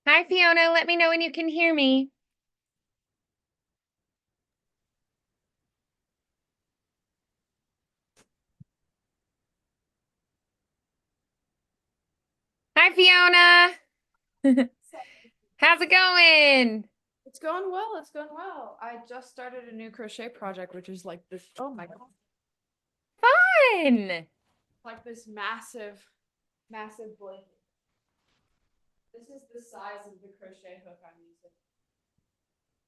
Hi, Fiona. Let me know when you can hear me. Hi, Fiona. So How's it going? it's going well. It's going well. I just started a new crochet project, which is like this. Oh my god, Fun. like this massive blanket. This is the size of the crochet hook I'm using.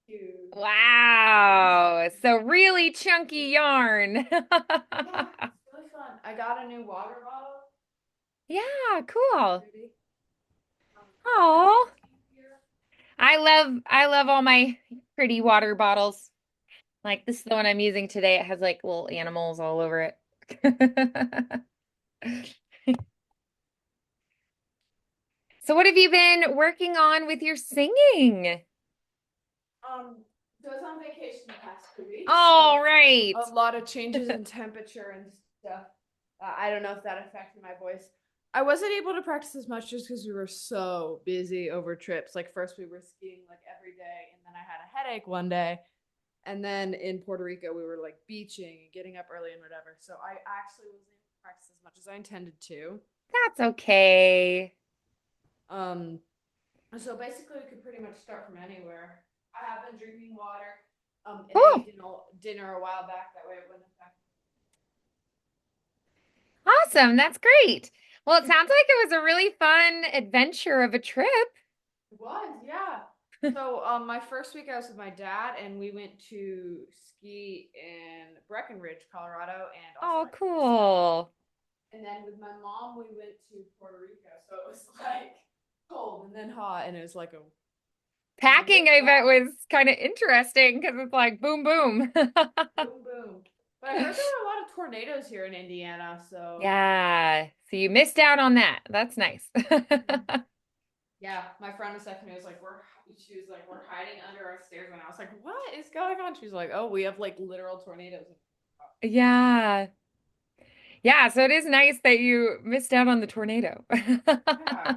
Huge. Wow. So really chunky yarn. Yeah, it's really fun. I got a new water bottle. Yeah, cool. Pretty. My Oh, friends came here. I love all my pretty water bottles. Like this is the one I'm using today. It has like little animals all over it. So what have you been working on with your singing? So I was on vacation the past 2 weeks, All so right. a lot of changes in temperature and stuff. I don't know if that affected my voice. I wasn't able to practice as much just because we were so busy over trips. Like first we were skiing like every day, and then I had a headache one day, and then in Puerto Rico we were like beaching and getting up early and whatever. So I actually wasn't able to practice as much as I intended to. That's okay. Um, so basically we could pretty much start from anywhere. I have been drinking water. And I ate Cool. dinner a while back. That way it wouldn't affect. Awesome. That's great. Well, it sounds like it was a really fun adventure of a trip. It was, yeah. So my first week I was with my dad, and we went to ski in Breckenridge, Colorado, and also Oh, went to the snow. cool. And then with my mom, we went to Puerto Rico. So it was like cold and then hot, and it was like a Packing, I bet, whiplash. was kind of interesting because it's like boom, boom. Boom, boom. But I heard there were a lot of tornadoes here in Indiana. So Yeah. So you missed out on that. That's nice. yeah, my friend was texting me. Was like, she was like, we're hiding under our stairs, and I was like, what is going on? She's like, oh, we have like literal tornadoes. Yeah. Yeah. So it is nice that you missed out on the tornado. Yeah.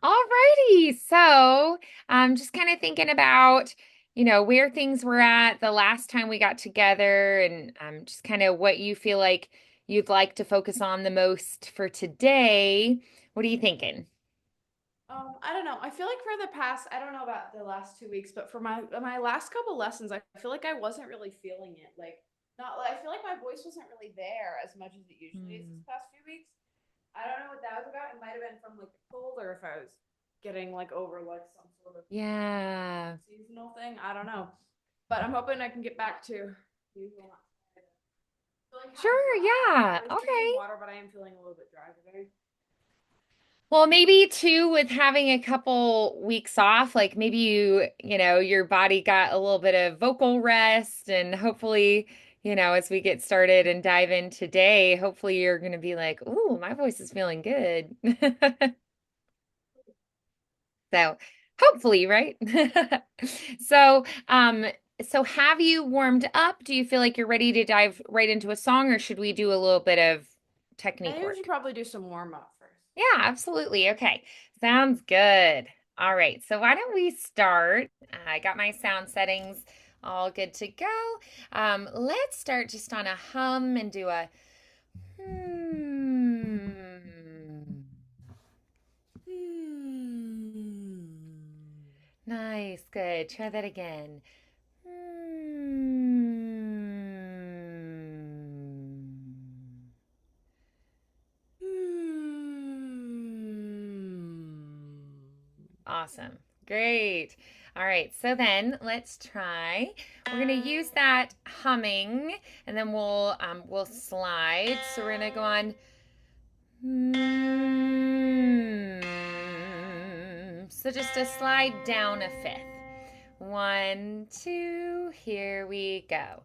Alrighty. So, just kind of thinking about, where things were at the last time we got together and just kind of what you feel like you'd like to focus on the most for today. What are you thinking? I don't know. I feel like for the past, I don't know about the last 2 weeks, but for my last couple lessons, I feel like I wasn't really feeling it. Like, not like I feel like my voice wasn't really there as much as it usually is Hmm. this past few weeks. I don't know what that was about. It might have been from like the cold, or if I was getting like over like some sort of Yeah. seasonal thing. I don't know, but I'm hoping I can get back to usual. I feel like kind of Sure. dry. Yeah. I was drinking Okay. water, but I am feeling a little bit dry today. Well, maybe too, with having a couple weeks off, like maybe your body got a little bit of vocal rest, and hopefully, as we get started and dive in today, hopefully you're going to be like, "Ooh, my voice is feeling good." So, hopefully, right? So, so have you warmed up? Do you feel like you're ready to dive right into a song, or should we do a little bit of I technique think we should work? probably do some warm up first. Yeah, absolutely. Okay. Sounds good. All right. So why don't we start? I got my sound settings all good to go. Let's start just on a hum and do a hmm. Nice. Good. Try that again. Hmm. Awesome. Great. All right. So then let's try. We're going to use that humming and then we'll slide. So we're going to go on so just a slide down a fifth. One, two, here we go.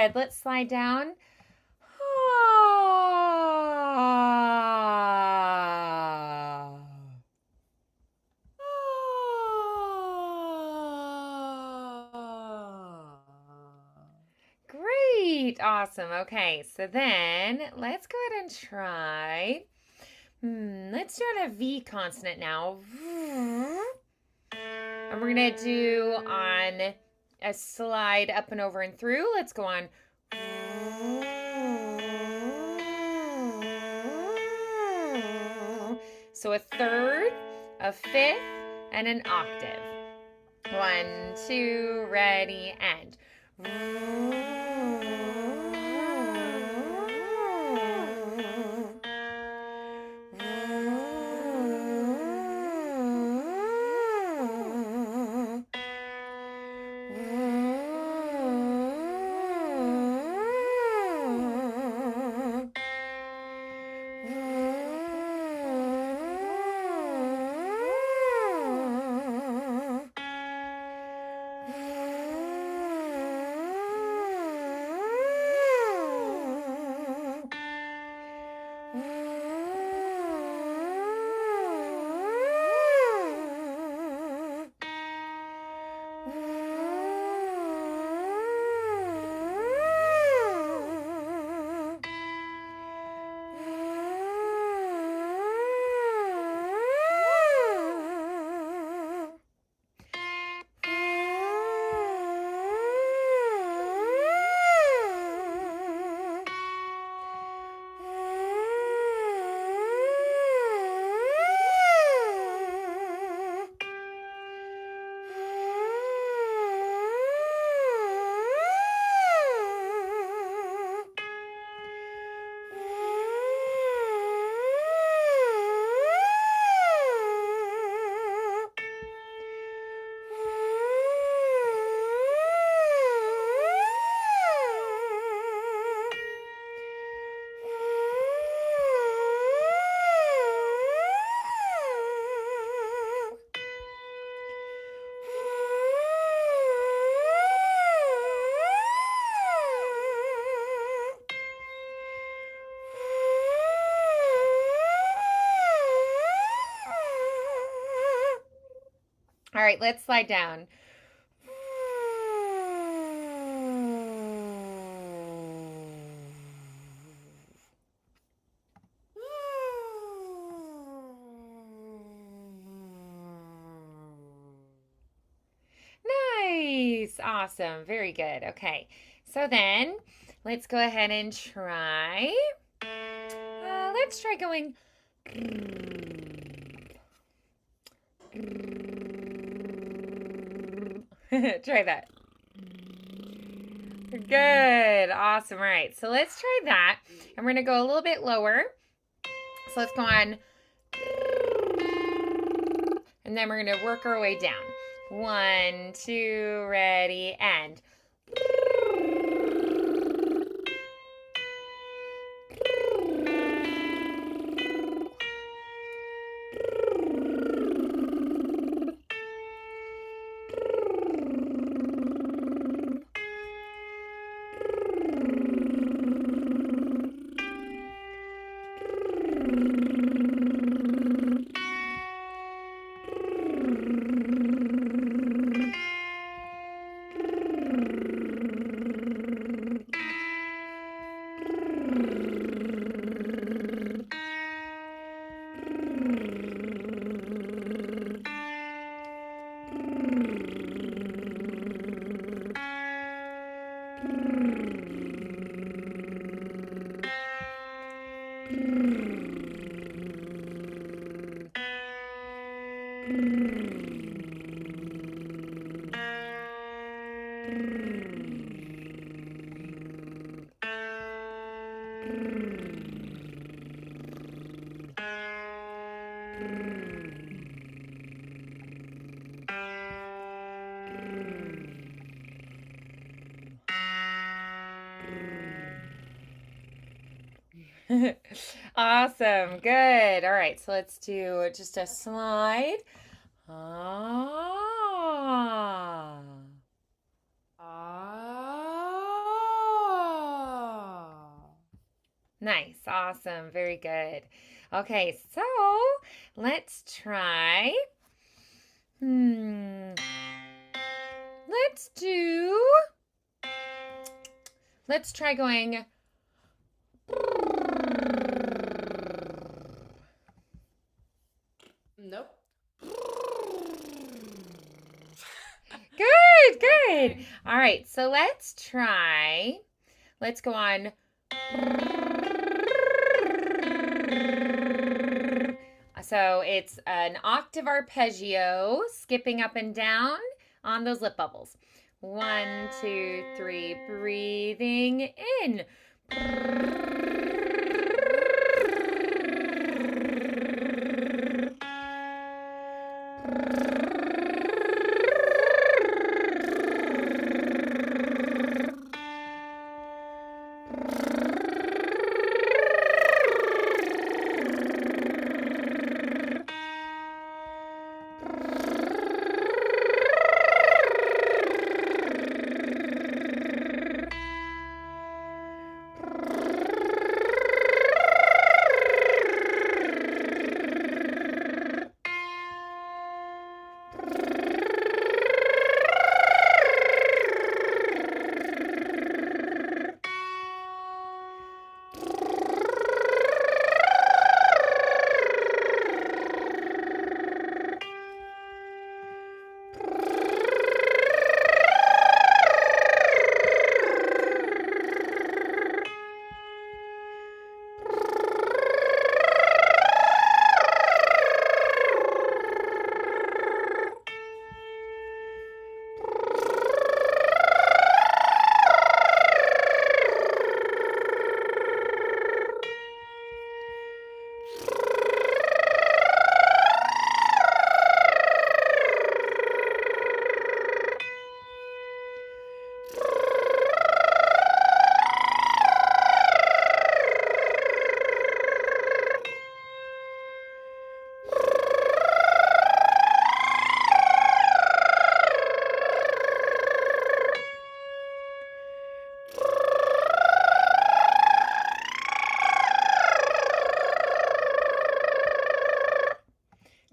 good. Let's slide down. Ah. Great. Awesome. Okay. So then let's go ahead and try. Let's do it a V consonant now. And we're going to do on a slide up and over and through. Let's go on. So a third, a fifth, and an octave. 1, 2, ready, and. All right, let's slide down. Nice. Awesome. Very good. Okay. So then let's go ahead and try. Let's try going. Try that. Good. Awesome. All right. So let's try that. And we're going to go a little bit lower. So let's go on. And then we're going to work our way down. 1, 2, ready, and. Awesome. Good. All right. So let's do just a slide. Ah. Ah. Nice. Awesome. Very good. Okay, so let's try. Hmm. Let's do. Let's try going. Nope. Good, good. Okay. All right, so let's try. Let's go on. So it's an octave arpeggio, skipping up and down on those lip bubbles. 1, 2, 3, breathing in.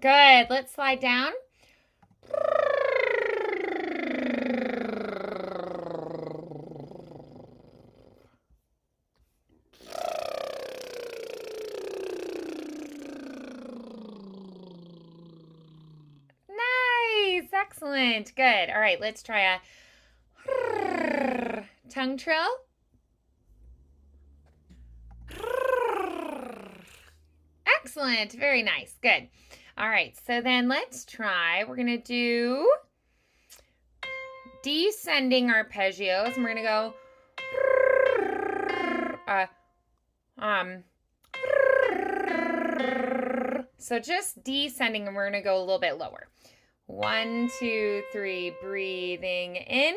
Good. Let's slide down. Nice. Excellent. Good. All right, let's try a tongue trill. Excellent. Very nice. Good. All right, so then let's try. We're going to do descending arpeggios, and we're going to go so just descending, and we're going to go a little bit lower. 1, 2, 3, breathing in.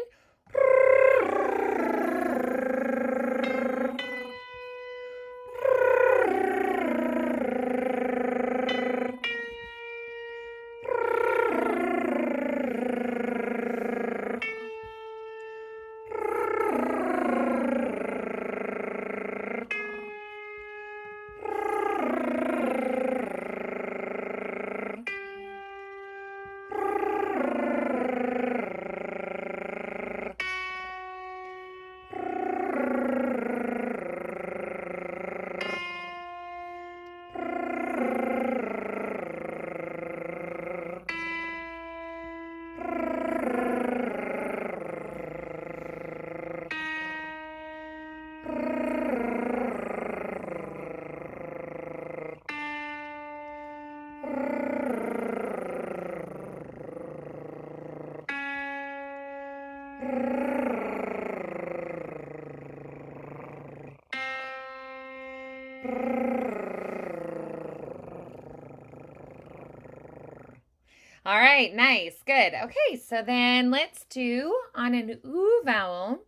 All right, nice, good. Okay, so then let's do on an ooh vowel.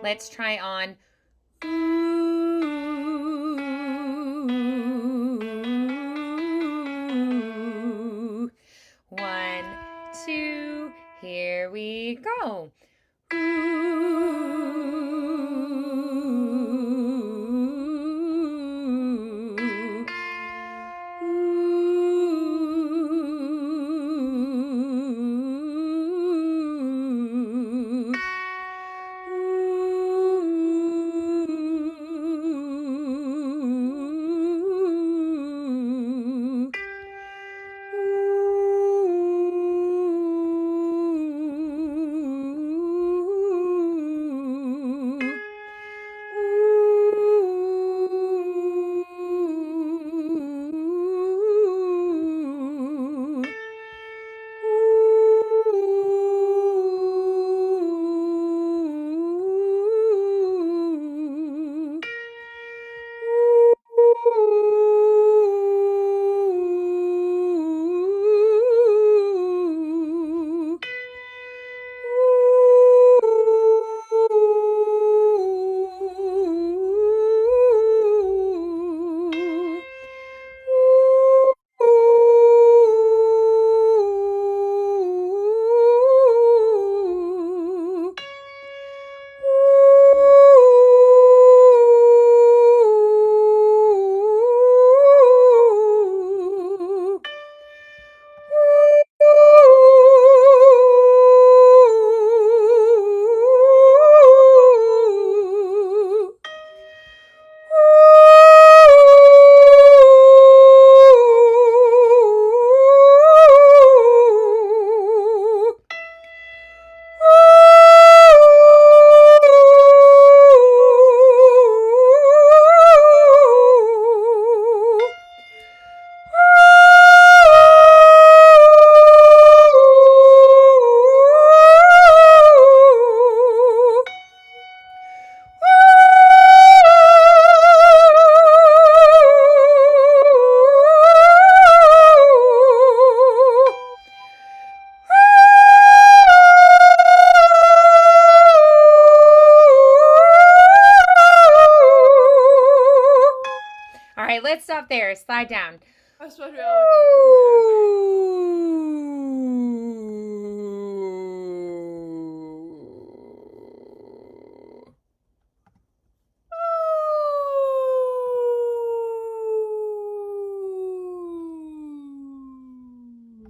Let's try on ooh. 1, 2, here we go. Ooh. there. Slide down. I was supposed to be, oh, okay. Yeah.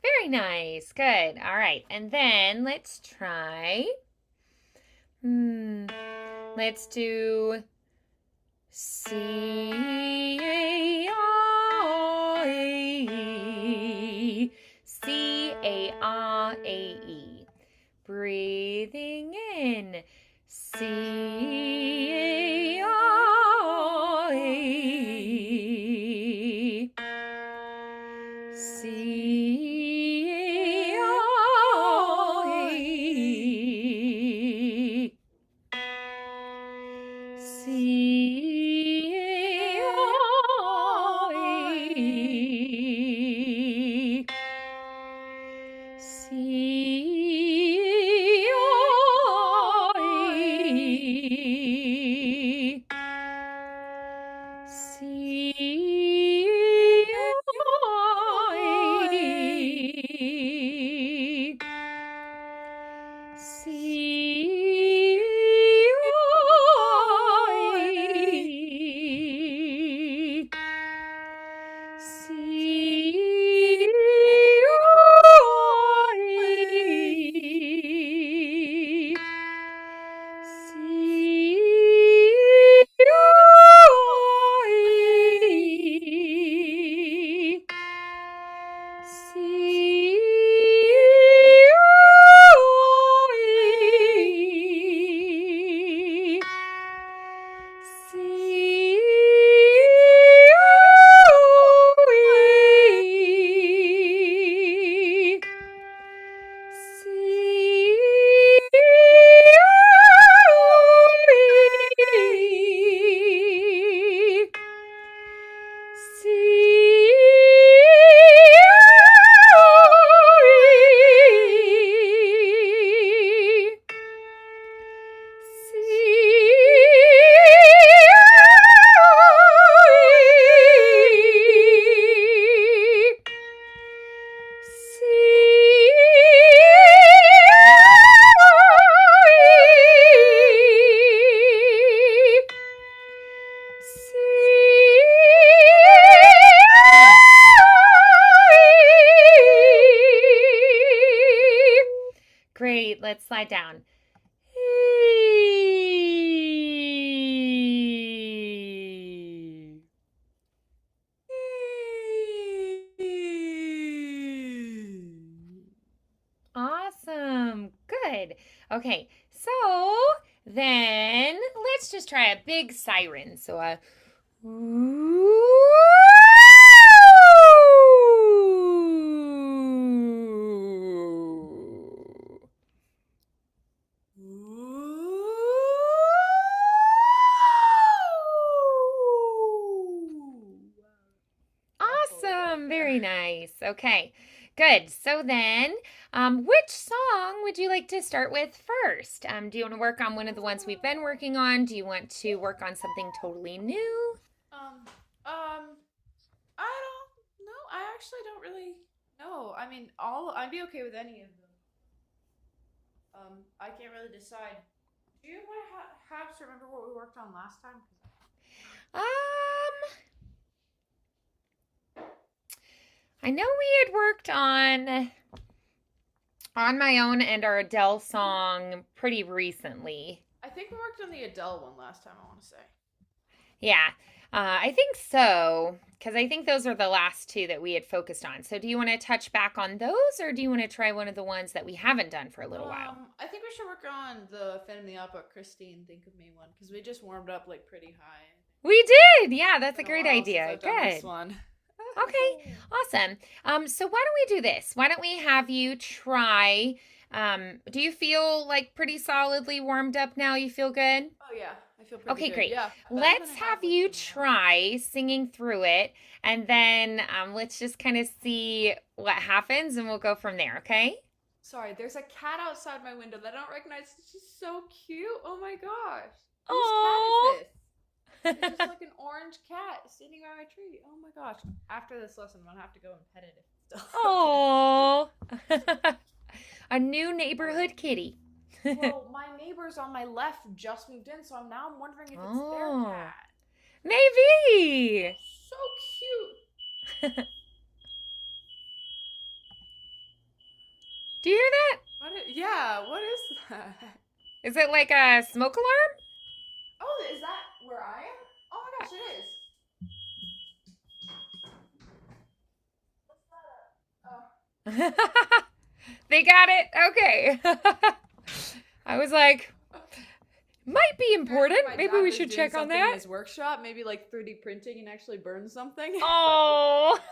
Very nice. Good. All right. And then let's try. Hmm. Let's do C-A-R-A-E. C-A-R-A-E. Breathing in. C-A-R-A-E. C-A-R-A-E. C-A-R-E. C-A-R-E. C-A-R-E. C-O-E. C-O-E. C-O-E. C-O-E. C-O-E. C-O-E. Great, let's slide down. Awesome. Good. Okay. So then let's just try a big siren. So a awesome. Very nice. Okay. Good. So then, which song would you like to start with first? Do you want to work on one of the ones we've been working on? Do you want to work on something totally new? Um, I don't know. I actually don't really know. I mean, all I'd be okay with any of them. I can't really decide. Do you have to remember what we worked on last time? Um, I know we had worked on my own and our Adele song pretty recently. I think we worked on the Adele one last time, I want to say. Yeah, I think so, because I think those are the last two that we had focused on. So, do you want to touch back on those, or do you want to try one of the ones that we haven't done for a little while? I think we should work on the Phantom of the Opera Christine Think of Me one because we just warmed up like pretty high. We did. Yeah, It's that's a been a great while since idea. I've done this Good. one. Okay, awesome. So why don't we do this? Why don't we have you try? Do you feel like pretty solidly warmed up now? You feel good? Oh yeah, I feel pretty Okay, good. great. Yeah, better than Let's I have have like you been. try singing through it, and then let's just kind of see what happens, and we'll go from there, okay? Sorry, there's a cat outside my window that I don't recognize. She's so cute. Oh my gosh. Whose cat Oh, is this? It's just like an orange cat sitting by my tree. Oh my gosh. After this lesson, I'm gonna have to go and pet it if it's still okay. Oh, a new All right. neighborhood kitty. Well, my neighbors on my left just moved in, so now I'm wondering if it's their Oh, cat. maybe. So cute. Do you hear that? Yeah, what is that? Is it like a smoke Oh, is that where I am? Oh my gosh, it is. What's that? Oh, alarm? They got it. Okay. I was like, might be apparently important. my Maybe dad we was should doing check on something in that. his workshop, maybe like 3D printing and actually burn something. Oh. Yeah.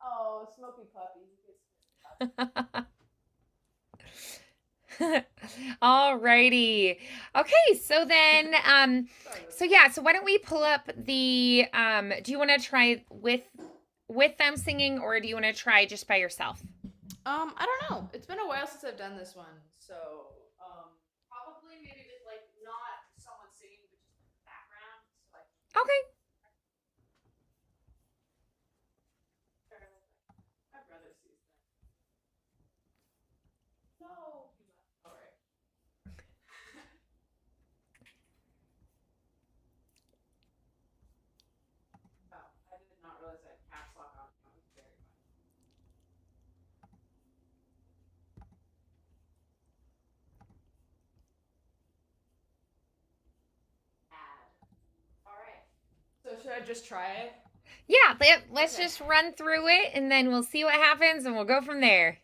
Oh, smoky puppy. Alrighty. Okay, so then Sorry about so that. yeah, so why don't we pull up the do you want to try with them singing or do you want to try just by yourself? I don't know. It's been a while since I've done this one, so probably maybe with like not someone singing, but just in the background, so I Okay. can. My brother sees that. No. All right. Oh, I did not realize that caps lock on. That was very funny. Add. All right. So should I just try it? Yeah, let's Okay. just run through it and then we'll see what happens and we'll go from there.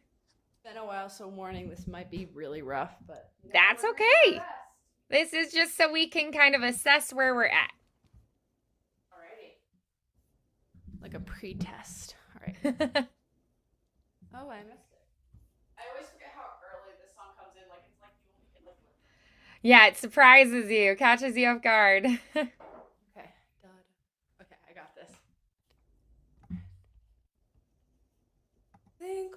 Been a while, so warning, this might be really rough, but That's we're gonna do our okay. best. This is just so we can kind of assess where we're at. Alrighty. Like a pre-test. All right. Oh, I missed it. I always forget how early this song comes in. Like it's like you only get like. Yeah, it surprises you, catches you off guard. Okay. Okay, I got this. Think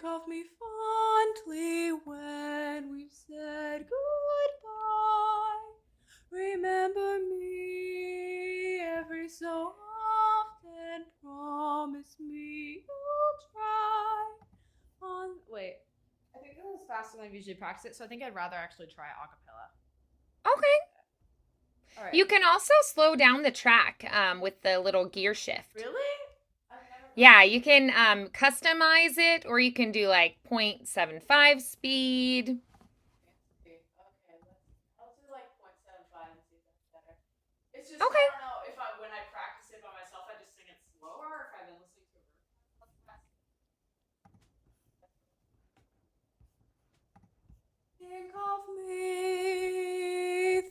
of me fondly when we've said goodbye. Remember me every so often. Promise me you'll try. Wait, I think this is faster than I've usually practiced it, so I think I'd rather actually try a cappella. Okay. All right. You can also slow down the track with the little gear shift. Really? I've never. Yeah, you can customize it or you can do like 0.75 speed. Okay, I'll do like 0.75 and see if that's better. It's just I Okay. don't know if I when I practice it by myself I just sing it slower or if I've been listening to it.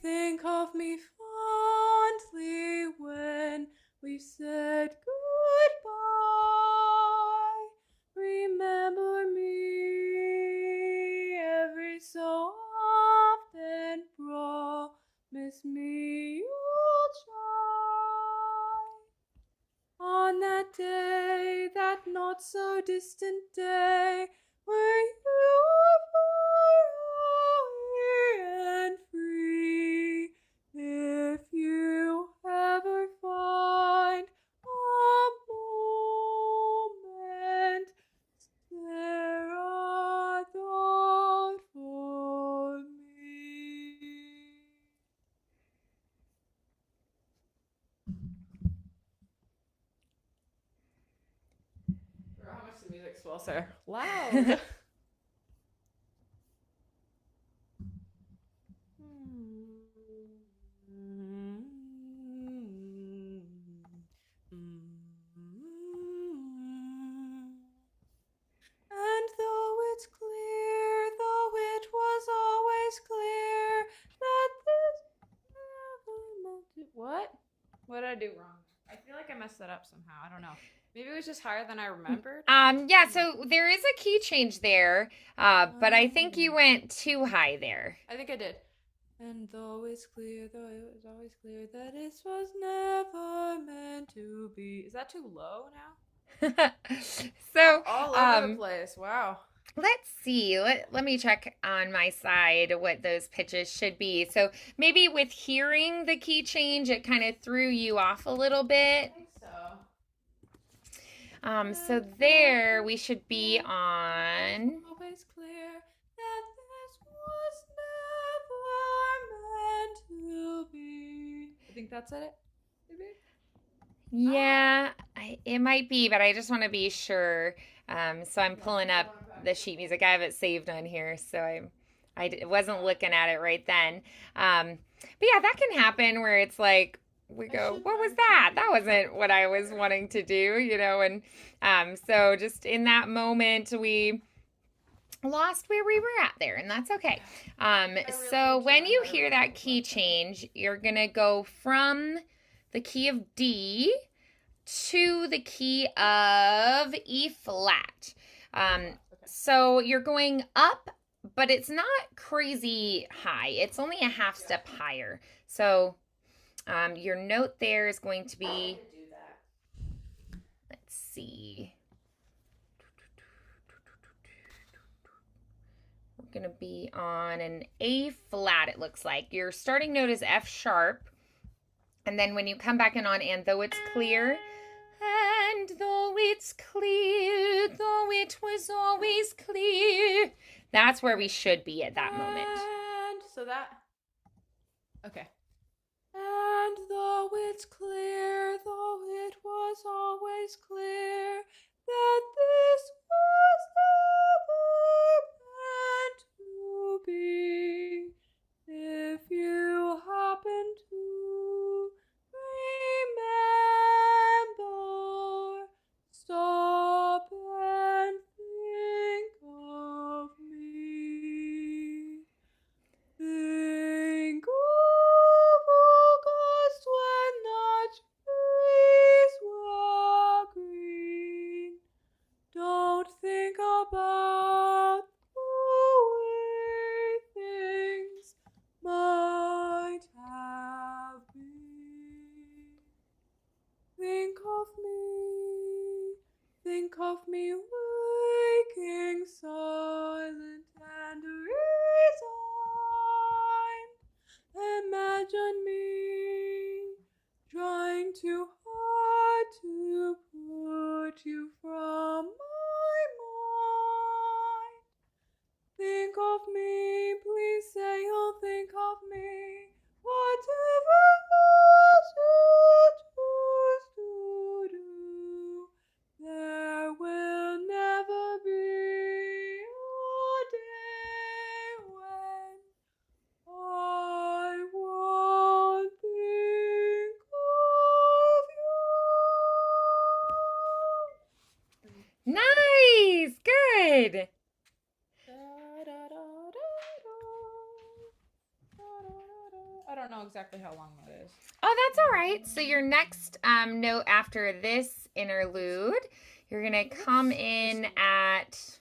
Think of me fondly when we've said goodbye. Remember me every so often. Promise me you'll try. On that day, that not so distant day, where you are far away and free, if you ever find a moment, there are thought for me. How much the music swells there? Loud. And though it was always clear that this never meant to. What? What did I do wrong? I feel like I messed that up somehow. I don't know. Maybe it was just higher than I remembered. Yeah, so there is a key change there, but I think you went too high there. I think I did. And though it was always clear that this was never meant to be. Is that too low now? So, All over the place. Wow. Let's see. Let me check on my side what those pitches should be. So maybe with hearing the key change, it kind of threw you off a little I bit. think so. So And for there we this should be it was on. always clear that this was never meant to be. I think that's it. Maybe? Ah. Yeah, it might be, but I just want to be sure. So I'm Yeah, pulling I up want to the practice sheet too. music. I have it saved on here, so wasn't looking at it right then. But yeah, that can happen where it's like we I go, should "What was learn to that? That be wasn't what I was self-aware. wanting to do," and so just in that moment we lost where we were at there, and that's okay. Yeah. Um, I really so need to when learn you how to hear read that people's key left eye. change, you're gonna go from the key of D to the key of E flat. E Um, flat. Okay. so you're going up, but it's not crazy high. It's only a half Yeah. step higher. So your note there is going to I be, could do that. let's see, we're going to be on an A flat, it looks like. Your starting note is F sharp. And then when you come back in on and though it's clear, and though it's clear, though it was always clear, that's where we should be at that moment. And so that. Okay. And though it's clear, though it was always clear, that this was never meant to be, if you happen to remember, stop and think of me. Think of August when the trees were green. Don't think about the way things might have been. Think of me waking silent and resigned. Imagine me trying too hard to put you from my mind. Think of me, please say you'll think of me. Whatever else you choose to do, there will never be a day when I won't think of you. Nice, good. I don't know exactly how long that is. Oh, that's all right. So your next note after this interlude, you're gonna come in at,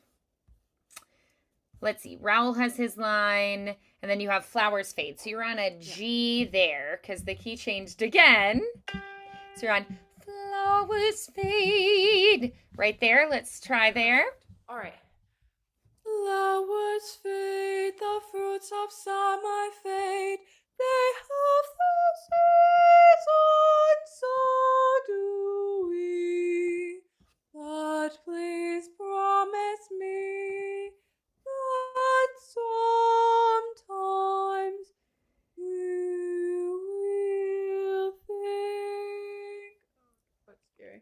let's see, Raoul has his line, and then you have flowers fade. So you're on a G there because the key changed again. So you're on flowers fade right there. Let's try there. All right. Flowers fade, the fruits of summer fade. They have their season, so do we. But please promise me that sometimes you will think. That's scary.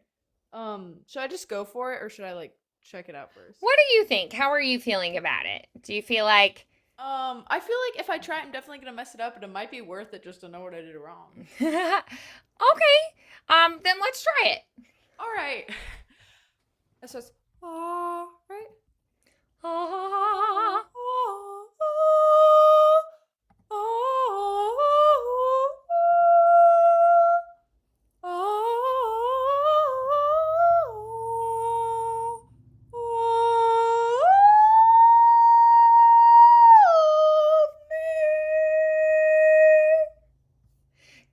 Should I just go for it or should I like check it out first? What do you think? How are you feeling about it? Do you feel like I feel like if I try, I'm definitely gonna mess it up, but it might be worth it just to know what I did wrong. okay? Then let's try it. All right. It says, ah, right? Ah,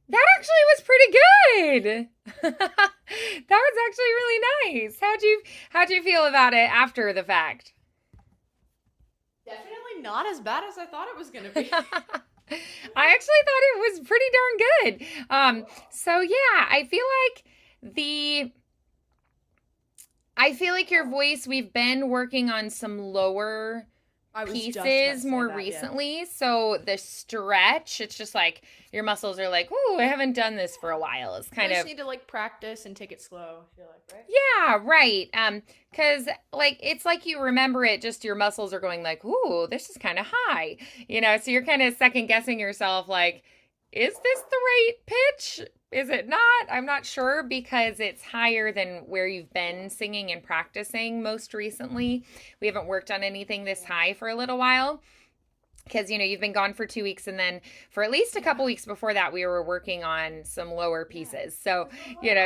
that actually was pretty good. That was actually really nice. How'd you feel about it after the fact? Definitely not as bad as I thought it was gonna be. I actually thought it was pretty darn good. So yeah, the I feel like your voice, we've been working on some lower I was just about pieces to say more that, yeah. recently. So the stretch, it's just like your muscles are like, "Ooh, I haven't done this for a while." It's We kind just of need to like practice and take it slow, I feel like, right? yeah, right. Cuz like it's like you remember it, just your muscles are going like, "Ooh, this is kind of high." So you're kind of second guessing yourself like, "Is this the right pitch? Is it not?" I'm not sure because it's higher than where you've been singing and practicing most recently. We haven't worked on anything this Yeah. high for a little while because you've been gone for 2 weeks, and then for at least a Yeah. couple weeks before that we were working on some lower Yeah. pieces. So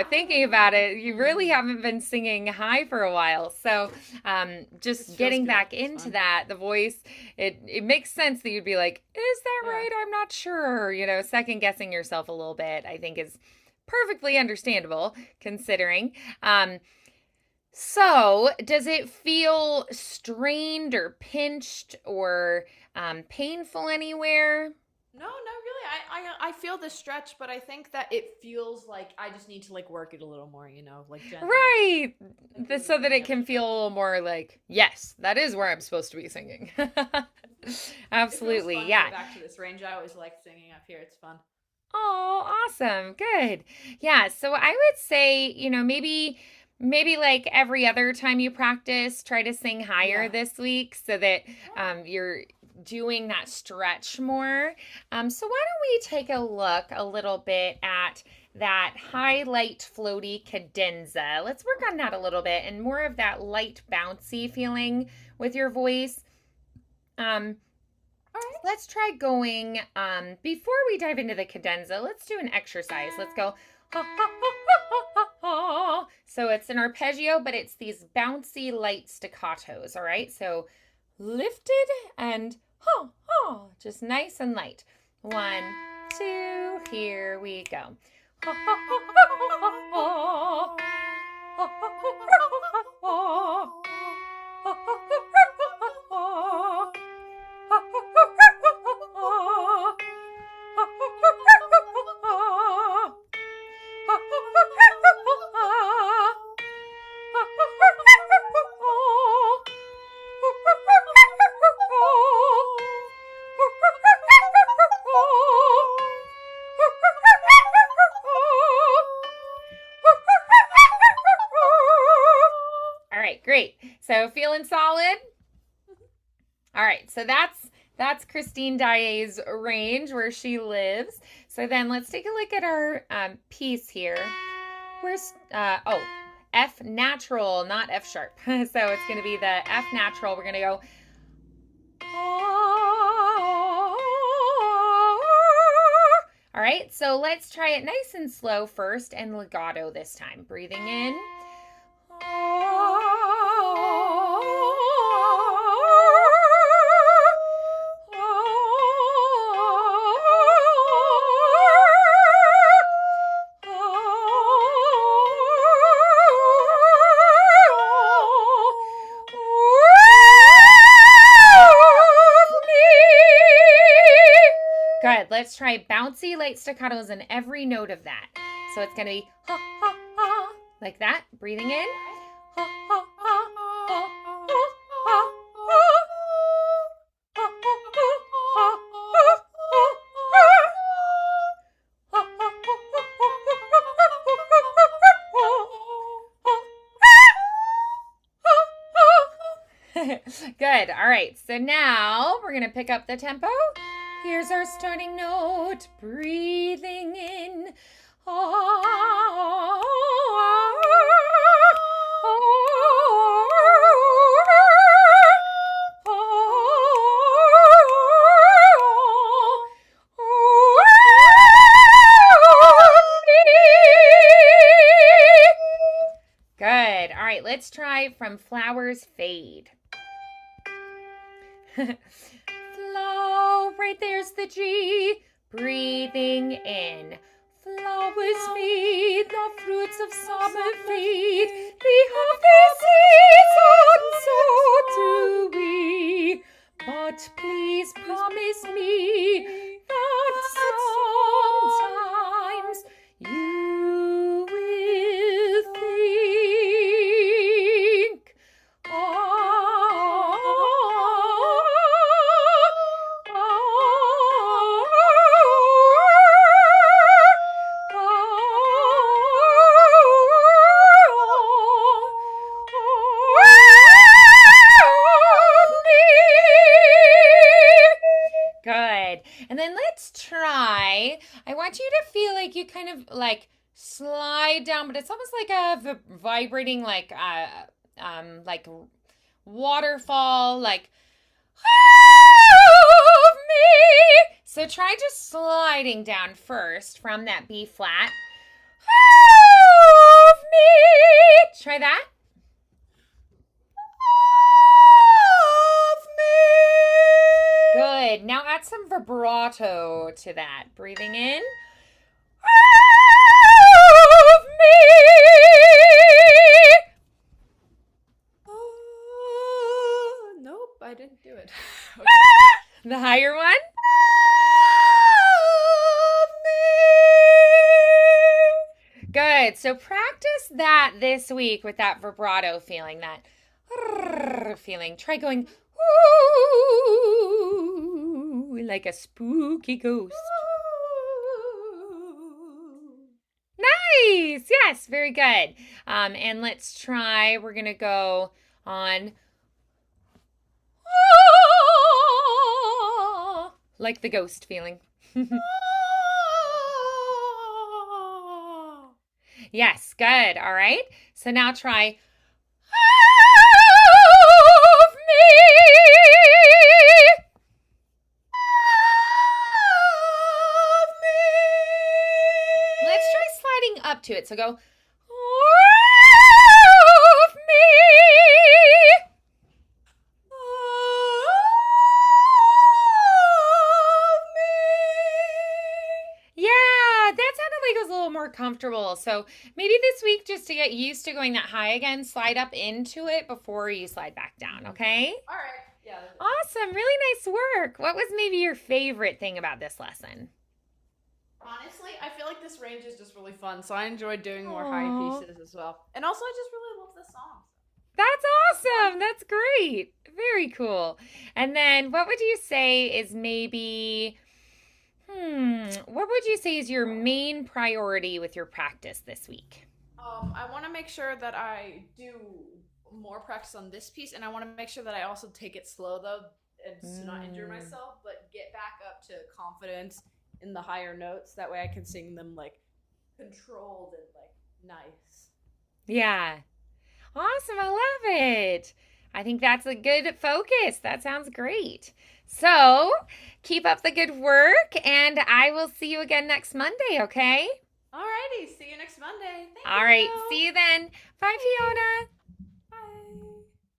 thinking about it, you really Mm. haven't been singing high for a while. So This just feels getting good. back It's into fun. that, the voice, it makes sense that you'd be like, is that Yeah. right? I'm not sure. Second guessing yourself a little bit, I think, is perfectly understandable considering. So, does it feel strained or pinched or painful anywhere? No, no, really. I feel the stretch, but I think that it feels like I just need to like work it a little more, like gently. Right. Like really So that picking it up the can feel stretch. a little more like, yes, that is where I'm supposed to be singing. It feels Absolutely. fun to Yeah. get back to this range. I always like singing up here. It's fun. Oh, awesome. Good. Yeah, so I would say, maybe like every other time you practice, try to sing higher Yeah. this week so that Yeah. you're doing that stretch more. So why don't we take a look a little bit at that highlight floaty cadenza? Let's work on that a little bit and more of that light bouncy feeling with your voice. Um, All right. Let's try going before we dive into the cadenza. Let's do an exercise. Let's go so it's an arpeggio, but it's these bouncy light staccatos. All right, so lifted and just nice and light. 1, 2, here we go. All right, great. So feeling solid? All right, so that's Christine Daae's range where she lives. So then let's take a look at our piece here. Where's F natural, not F sharp. So it's going to be the F natural. We're going to go. All right, so let's try it nice and slow first and legato this time. Breathing in. Good. Let's try bouncy light staccatos in every note of that. So it's going to be ha ha ha like that. Breathing in. Ha ha ha ha ha Good. All right. So now we're going to pick up the tempo. Here's our starting note. Breathing in. Good. All right. Let's try From Flowers Fade. Flow, right there's the G. Breathing in. Flowers fade, the fruits of summer fade. The happy season, so do we. kind of like slide down, but it's almost like a vibrating like waterfall, like of me. So try just sliding down first from that B flat. Of me. Try that. Of me. Good. Now add some vibrato to that. Breathing in. Of Nope, I didn't do it. me. Okay. The higher one. Of Good. So practice that this week with that vibrato feeling, that feeling. Try going ooh, like a spooky ghost. Nice. Yes, very good. And let's try. We're gonna go on like the ghost feeling. Yes, good. All right. So now try of me. Of Let's me. try sliding up to it. So go of me. Yeah, that sounded like it was a little more comfortable. So maybe this week, just to get used to going that high again, slide up into it before you slide back down, okay? All right. Yeah. Awesome. Really nice work. What was maybe your favorite thing about this lesson? Honestly, I feel like this range is just really fun, so I enjoyed doing more high Aw, pieces as well. And also, I just really love this song. that's It was fun. awesome. That's great. Very cool. And then what would you say is maybe, what would you say is your main priority with your practice this week? I want to make sure that I do more practice on this piece, and I want to make sure that I also take it slow though, and to not injure Mm, myself, but get back up to confidence in the higher notes. That way, I can sing them like controlled and like nice. yeah. Awesome. I love it. I think that's a good focus. That sounds great. So keep up the good work, and I will see you again next Monday, okay? Alrighty, see you next Monday. Thank All right. you. See you then. Bye, Bye. Fiona.